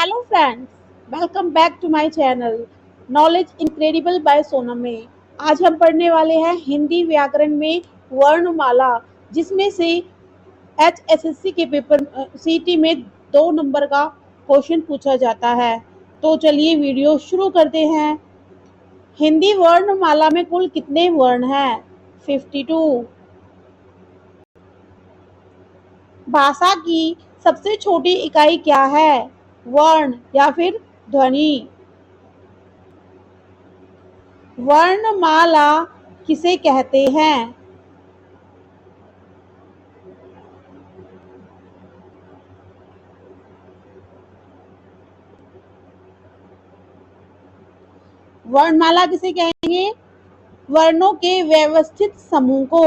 Hello friends, welcome back to my channel knowledge incredible by Sonam में। आज हम पढ़ने वाले हैं हिंदी व्याकरण में वर्णमाला, जिसमें से एचएसएससी के पेपर सीटी में 2 नंबर का क्वेश्चन पूछा जाता है। तो चलिए वीडियो शुरू करते हैं। हिंदी वर्णमाला में कुल कितने वर्ण हैं? 52। भाषा की सबसे छोटी इकाई क्या है? वर्ण या फिर ध्वनि। वर्णमाला किसे कहते हैं? वर्णमाला किसे कहेंगे? वर्णों के व्यवस्थित समूह को।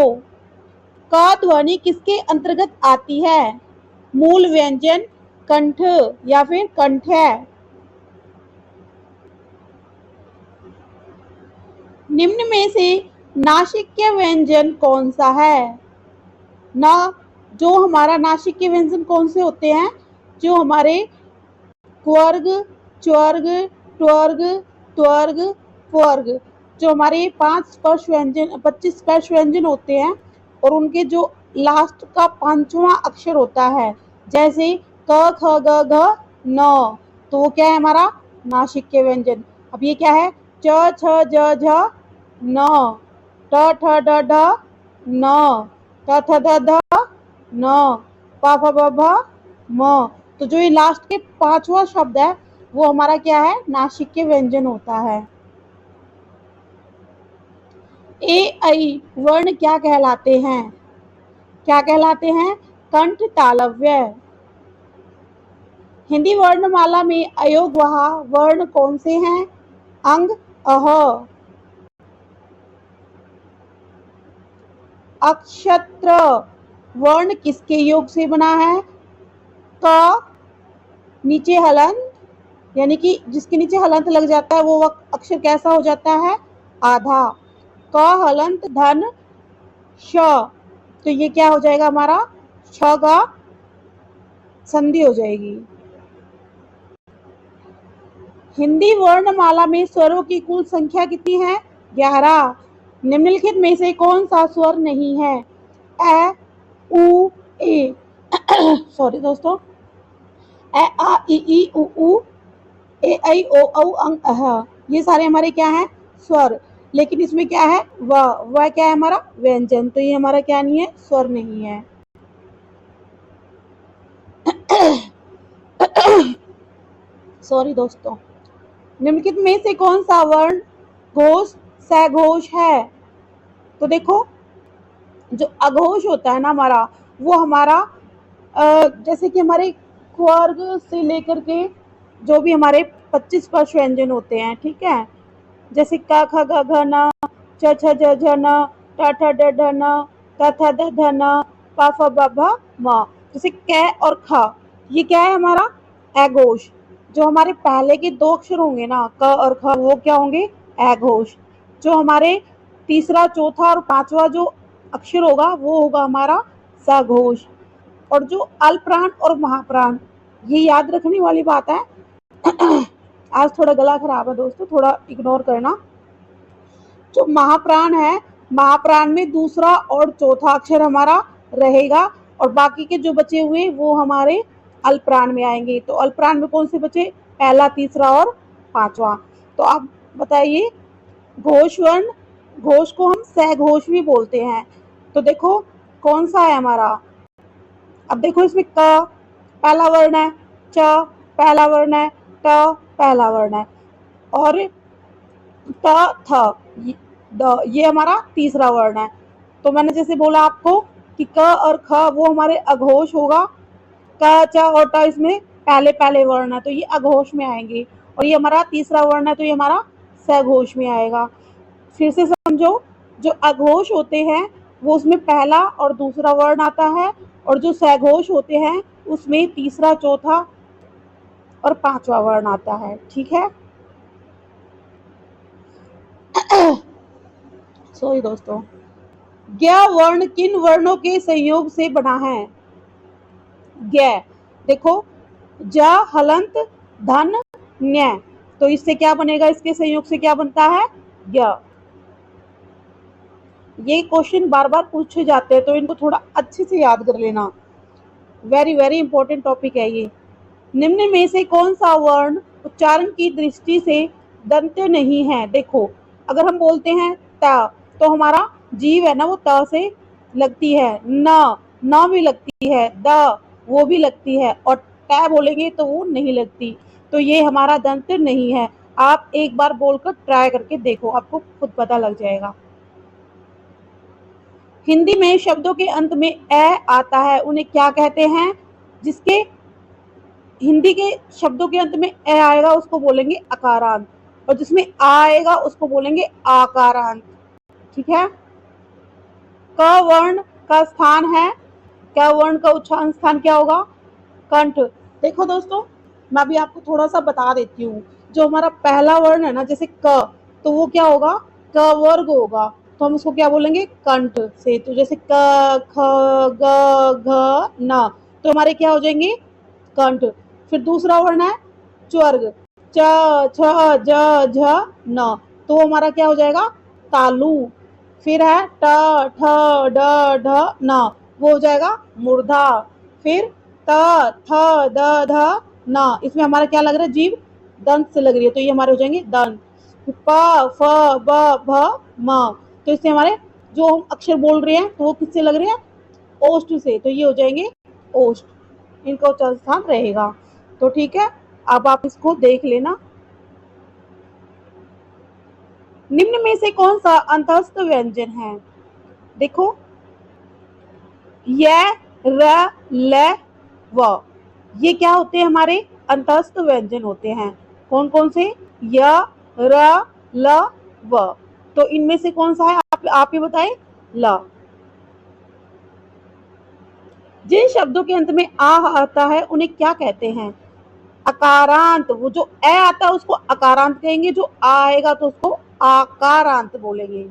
क ध्वनि किसके अंतर्गत आती है? मूल व्यंजन, कंठ या फिर कंठ है। निम्न में से नासिक्य व्यंजन कौन सा है? न जो हमारा नासिक्य व्यंजन कौन से होते हैं? जो हमारे क्वर्ग, च्वर्ग, ट्वर्ग, त्वर्ग, वर्ग, जो हमारे 25 स्पर्श व्यंजन होते हैं और उनके जो लास्ट का 5वां अक्षर होता है, जैसे क ख ग घ न, तो वो क्या है हमारा? नासिक्य व्यंजन। अब ये क्या है? च छ ज झ न, ट ठ ड ढ न, थ थ द ध न, प फ ब भ म। तो जो ये लास्ट के 5वां शब्द है वो हमारा क्या है? नासिक्य व्यंजन होता है। ए ऐ वर्ण क्या कहलाते हैं? क्या कहलाते हैं? कंठ तालव्य। हिंदी वर्णमाला में अयोगवाह वर्ण कौन से हैं? अंग, अह। अक्षत्र वर्ण किसके योग से बना है? क नीचे हलंत, यानी कि जिसके नीचे हलंत लग जाता है वो अक्षर कैसा हो जाता है? आधा। क हलंत धन श, तो ये क्या हो जाएगा हमारा? छ का संधि हो जाएगी। हिंदी वर्णमाला में स्वरों की कुल संख्या कितनी है? 11। निम्नलिखित में से कौन सा स्वर नहीं है? ए, उ, ए। सॉरी दोस्तों। ए, आ, ई, उ, ए, ऐ, ओ, औ, अंग, अह, ये सारे हमारे क्या हैं? स्वर। लेकिन इसमें क्या है? वह क्या है हमारा? व्यंजन। तो ये हमारा क्या नहीं है? स्वर नहीं है। सॉरी दोस्तों। निम्नलिखित में से कौन सा वर्ण घोष सघोष है? तो देखो, जो अघोष होता है ना हमारा, वो हमारा जैसे कि हमारे क्वर्ग से लेकर के जो भी हमारे 25 स्पर्श व्यंजन होते हैं, ठीक है, जैसे क ख ग घ न, च छ ज झ न, ट ठ ड ढ न, थ थ द ध न, प फ ब भ म। जैसे क और ख, ये क्या है हमारा? अघोष। जो हमारे पहले के 2 अक्षर होंगे ना, क और ख, वो क्या होंगे? अघोष। जो हमारे तीसरा, चौथा और 5वां जो अक्षर होगा वो होगा हमारा सघोष। और जो अल्पप्राण और महाप्राण, ये याद रखने वाली बात है। आज थोड़ा गला खराब है दोस्तों, थोड़ा इग्नोर करना। जो महाप्राण है, महाप्राण में दूसरा और चौथा अक्षर हमारा रहेगा और बाकी के जो बचे हुए वो हमारे अल्पप्राण में आएंगे। तो अल्पप्राण में कौन से बचे? पहला, तीसरा और 5वां। तो आप बताइए, घोष वर्ण, घोष को हम सघोष भी बोलते हैं। तो देखो कौन सा है हमारा? अब देखो इसमें क पहला वर्ण है, च पहला वर्ण है, ट पहला वर्ण है और ट थ ये हमारा तीसरा वर्ण है। तो मैंने जैसे बोला आपको कि क और ख वो हमारे अघोष होगा, क च और ट इसमें पहले पहले वर्ण है तो ये अघोष में आएंगे, और ये हमारा तीसरा वर्ण है तो ये हमारा सघोष में आएगा। फिर से समझो, जो अघोष होते हैं वो उसमें पहला और दूसरा वर्ण आता है, और जो सघोष होते हैं उसमें तीसरा, चौथा और 5वां वर्ण आता है। ठीक है। सॉरी दोस्तों। ज्ञ वर्ण किन वर्णों के संयोग से बना है? ज्ञ, देखो, ज हलंत धन न्य। तो इससे क्या बनेगा, इसके संयोग से क्या बनता है, य। ये क्वेश्चन बार बार पूछे जाते हैं तो इनको थोड़ा अच्छे से याद कर लेना। वेरी वेरी इंपॉर्टेंट टॉपिक है ये। निम्न में से कौन सा वर्ण उच्चारण की दृष्टि से दंत नहीं है। देखो, अगर हम बोलते हैं त, तो हमारा जीव है ना वो त से लगती है, न भी लगती है, द वो भी लगती है, और ट बोलेंगे तो वो नहीं लगती। तो ये हमारा दंत नहीं है। आप एक बार बोलकर ट्राई करके देखो, आपको खुद पता लग जाएगा। हिंदी में शब्दों के अंत में ए आता है उन्हें क्या कहते हैं। जिसके हिंदी के शब्दों के अंत में ए आएगा उसको बोलेंगे अकारांत, और जिसमें आ आएगा उसको बोलेंगे आकारांत। ठीक है। क वर्ण का स्थान है, क वर्ण का उच्चारण स्थान क्या होगा, कंठ। देखो दोस्तों, मैं अभी आपको थोड़ा सा बता देती हूँ। जो हमारा पहला वर्ण है ना, जैसे क, तो वो क्या होगा, क वर्ग होगा, तो हम उसको क्या बोलेंगे, कंठ से। तो जैसे क ख ग घ न, तो हमारे क्या हो जाएंगे, कंठ। फिर दूसरा वर्ण है च्वर्ग, च छ ज झ न, तो हमारा क्या हो जाएगा, तालु। फिर है ट ठ ड ढ न, वो हो जाएगा मूर्धा। फिर त थ द ध न, इसमें हमारा क्या लग रहा है, जीव दंत से लग रही है, तो ये हमारे हो जाएंगे दंत। प फ ब भ म, तो इससे हमारे जो हम अक्षर बोल रहे हैं तो वो किससे लग रहे हैं, ओष्ठ से, तो ये हो जाएंगे ओष्ठ। इनका उच्चारण स्थान रहेगा। तो ठीक है, अब आप इसको देख लेना। निम्न में से कौन सा अंतस्थ व्यंजन है। देखो, य र ल व, ये क्या होते हैं, हमारे अंतस्थ व्यंजन होते हैं। कौन कौन से, य र ल व। तो इनमें से कौन सा है, आप ही बताएं, ल। जिन शब्दों के अंत में आ आता है उन्हें क्या कहते हैं, अकारांत। वो जो ए आता है उसको अकारांत कहेंगे, जो आ आएगा तो उसको आकारांत बोलेंगे।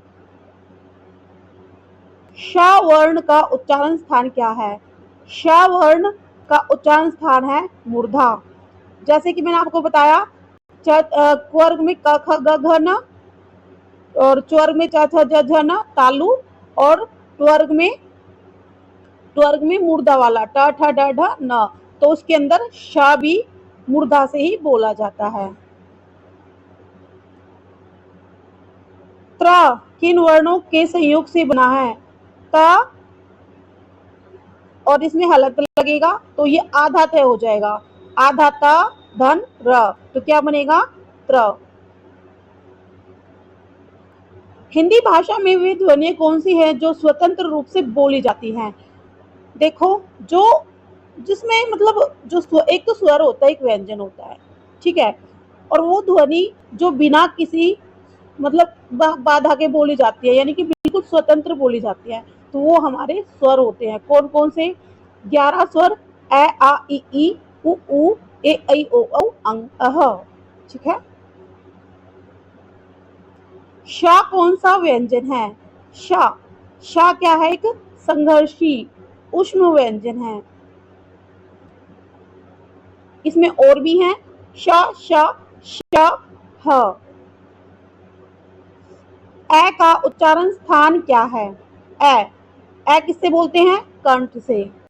श वर्ण का उच्चारण स्थान क्या है, श वर्ण का उच्चारण स्थान है मूर्धा। जैसे कि मैंने आपको बताया, वर्ग में क ख ग घ न, और च्वर्ग में च छ ज झ न तालु, और ट्वर्ग में मूर्धा वाला ट ठ ड ढ न, तो उसके अंदर श भी मूर्धा से ही बोला जाता है। त्र किन वर्णों के संयोग से बना है, त, और इसमें हलंत लगेगा तो ये आधा तय हो जाएगा, आधा त धन र, तो क्या बनेगा, त्र। हिंदी भाषा में वे ध्वनियां कौन सी है जो स्वतंत्र रूप से बोली जाती हैं। देखो, जो जिसमें मतलब जो एक तो स्वर होता है, एक व्यंजन होता है, ठीक है, और वो ध्वनि जो बिना किसी मतलब बाधा के बोली जाती है, यानी कि बिल्कुल स्वतंत्र बोली जाती है, तो वो हमारे स्वर होते हैं। कौन कौन से, 11 स्वर, ए आ ई उ ए ऐ ओ औ अंग अह। ठीक है। श कौन सा व्यंजन है, श, श क्या है, एक संघर्षी उष्ण व्यंजन है। इसमें और भी हैं, श श श ह। ए का उच्चारण स्थान क्या है, ए, ए किससे बोलते हैं, कंठ से।